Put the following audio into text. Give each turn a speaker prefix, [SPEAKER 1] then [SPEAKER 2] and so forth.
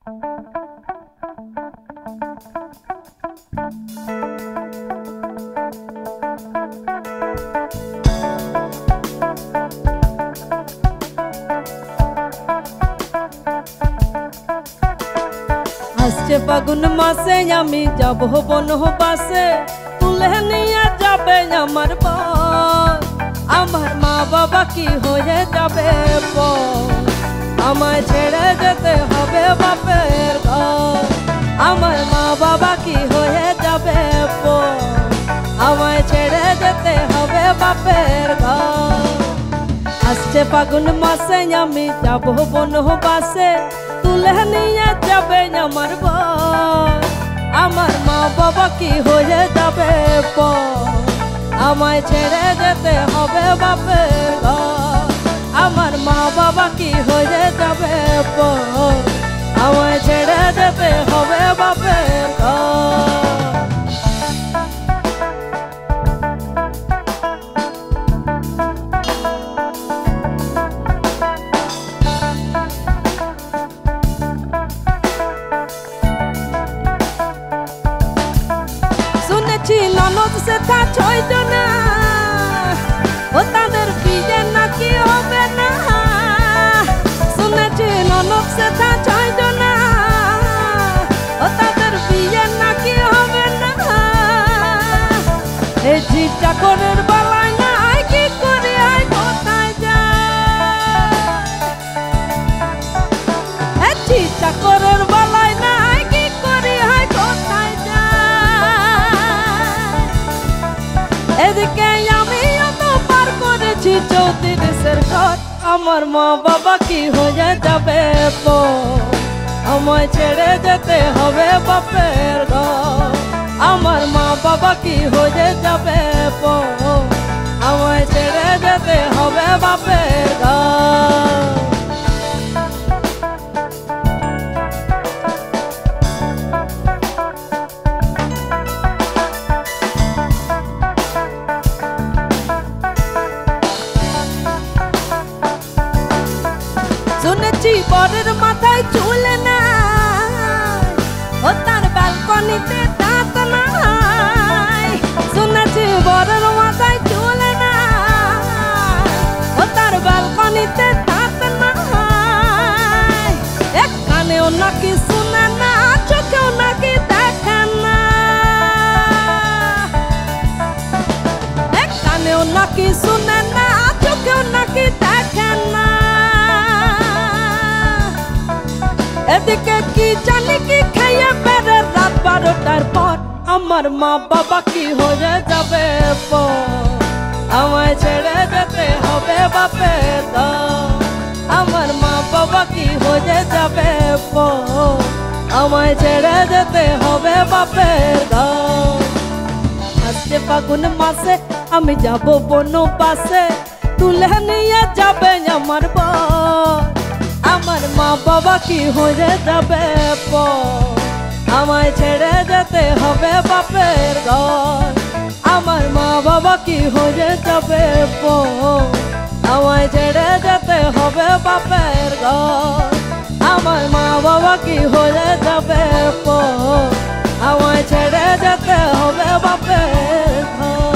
[SPEAKER 1] আসছে ফাগুন মাসে আমি যাব বনবাসে, তুলে নিয়ে যাবে আমার বর। আমার মা বাবা কি হয়ে যাবে পর, আমায় ছেড়ে যেতে হবে বাপের ঘর। আমার মা বাবা কি হয়ে যাবে পর, আমায় ছেড়ে যেতে হবে বাপের ঘর। আসছে ফাগুন মাসে আমি যাব বনবাসে, তুলে নিয়ে যাবে আমার বর। আমার মা বাবা কি হয়ে যাবে পর, আমায় ছেড়ে যেতে হবে বাপের ঘর। আমার মা বাবা কি হয়ে যাবে পর, আমায় ছেড়ে যেতে হবে বাপের ঘর। শুনেছি ননদ সেথা 6 জনা, ও তাদের বিয়ে নাকি হবে না। শুনেছি ননদ সেথা 6 জনা, ও তাদের বিয়ে নাকি হবে না। এই ঝি চাকরের বেলায় নাই কি করে আয় কোথায় যায়। এই ঝি চাকরের বেলায় নাই কি করে আয় কোথায় যায়। এদিকে আমি অত পার করেছি 34 ঘর, আমার মা বাবা কি হয়ে যাবে পর, আমায় ছেড়ে যেতে হবে বাপের ঘর। আমার মা বাবা কি হয়ে যাবে পর, আমায় ছেড়ে যেতে হবে বাপের ঘর। শুনেছি বরের মাথায় চুল নাই, ও তার ব্যালকনিতে দাঁত নাই। শুনেছি বরের মাথায় চুল নাই, ও তার ব্যালকনিতে দাঁত নাই। এক কানেও নাকি শুনে না, চোখেও নাকি দেখে না। এক কানেও নাকি শুনে না, চোখেও নাকি দেখে না। এদিকে কি জানি কি খেয়ে বেড়ে রাত 12টার পর, আমার মা বাবা কি হয়ে যাবে পর, আমায় ছেড়ে যেতে হবে বাপের ঘর। আমার মা বাবা কি হয়ে যাবে পর, আমায় ছেড়ে যেতে হবে বাপের ঘর। আসছে ফাগুন মাসে আমি যাব বনবাসে, তুলে নিয়ে যাবে আমার বর। আমার মা বাবা কি হয়ে যাবে পর, আমায় ছেড়ে যেতে হবে বাপের ঘর। আমার মা বাবা কি হয়ে যাবে পর, আমায় ছেড়ে যেতে হবে বাপের ঘর। আমার মা বাবা কি হয়ে যাবে পর, আমায় ছেড়ে যেতে হবে বাপের ঘর।